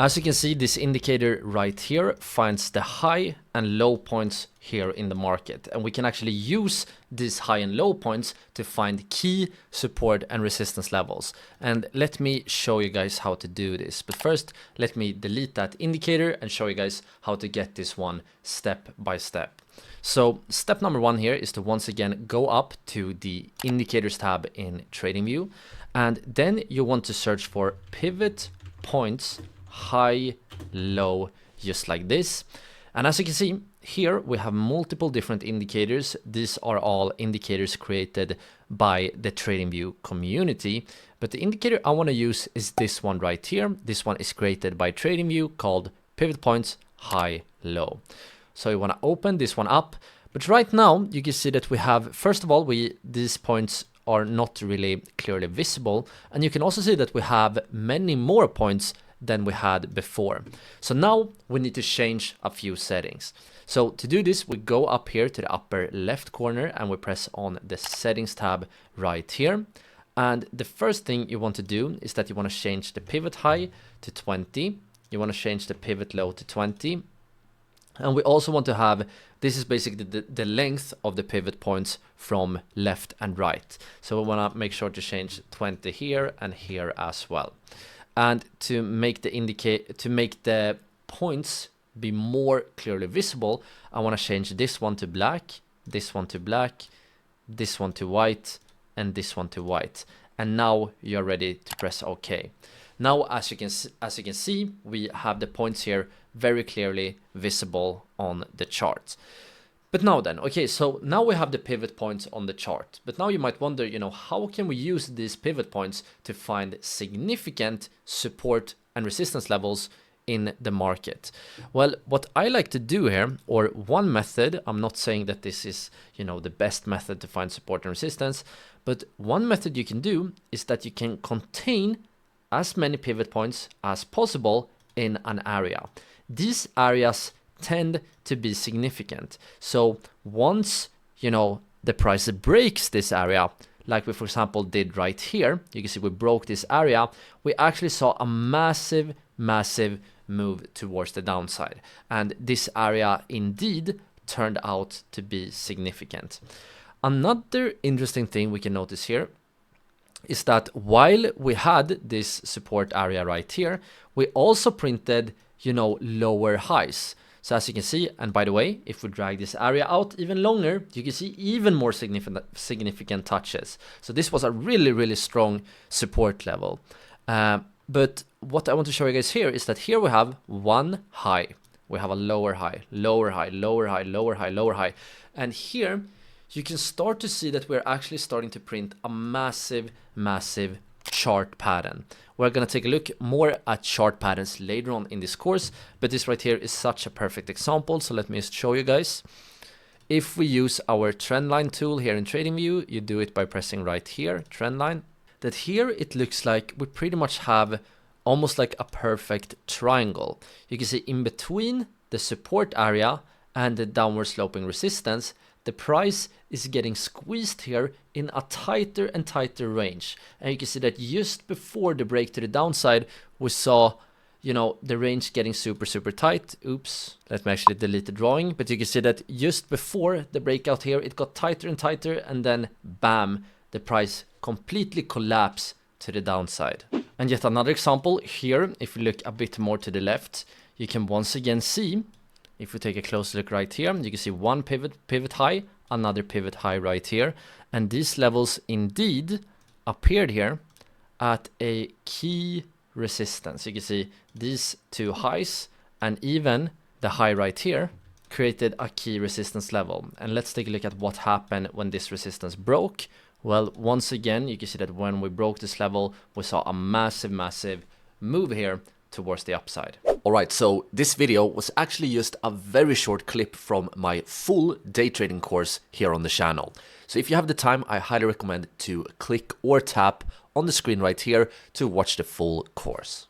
As you can see, this indicator right here finds the high and low points here in the market, and we can actually use these high and low points to find key support and resistance levels. And let me show you guys how to do this. But first, let me delete that indicator and show you guys how to get this one step by step. So step number one here is to once again go up to the indicators tab in TradingView, and then you want to search for pivot points high, low, just like this. And as you can see here, we have multiple different indicators. These are all indicators created by the TradingView community, but the indicator I want to use is this one right here. This one is created by TradingView, called pivot points high, low. So you want to open this one up, but right now you can see that we have, first of all, these points are not really clearly visible, and you can also see that we have many more points than we had before. So now we need to change a few settings. So to do this, we go up here to the upper left corner and we press on the settings tab right here. And the first thing you want to do is that you want to change the pivot high to 20. You want to change the pivot low to 20. And we also want to have, this is basically the length of the pivot points from left and right. So we want to make sure to change 20 here and here as well. And to make the points be more clearly visible, I want to change this one to black, this one to black, this one to white, and this one to white. And now you're ready to press OK. Now, as you can see, we have the points here very clearly visible on the chart. But now then, okay, so now we have the pivot points on the chart. But now you might wonder, how can we use these pivot points to find significant support and resistance levels in the market? Well, what I like to do here, or one method, I'm not saying that this is, the best method to find support and resistance, but one method you can do is that you can contain as many pivot points as possible in an area. These areas tend to be significant. So once, the price breaks this area, like we, for example, did right here, you can see we broke this area, we actually saw a massive move towards the downside. And this area indeed turned out to be significant. Another interesting thing we can notice here is that while we had this support area right here, we also printed, lower highs. So as you can see, and by the way, if we drag this area out even longer, you can see even more significant touches. So this was a really strong support level. But what I want to show you guys here is that here we have one high. We have a lower high, lower high, lower high, lower high, lower high. And here you can start to see that we're actually starting to print a massive chart pattern. We're going to take a look more at chart patterns later on in this course, but this right here is such a perfect example. So let me just show you guys. If we use our trendline tool here in TradingView, you do it by pressing right here, trendline, that here it looks like we pretty much have almost like a perfect triangle. You can see in between the support area and the downward sloping resistance, the price is getting squeezed here in a tighter and tighter range. And you can see that just before the break to the downside, we saw, the range getting super tight. Oops, let me actually delete the drawing. But you can see that just before the breakout here, it got tighter and tighter, and then bam, the price completely collapsed to the downside. And yet another example here, if we look a bit more to the left, you can once again see, if we take a close look right here, you can see one pivot high, another pivot high right here. And these levels indeed appeared here at a key resistance. You can see these two highs and even the high right here created a key resistance level. And let's take a look at what happened when this resistance broke. Well, once again, you can see that when we broke this level, we saw a massive move here towards the upside. Alright, so this video was actually just a very short clip from my full day trading course here on the channel. So if you have the time, I highly recommend to click or tap on the screen right here to watch the full course.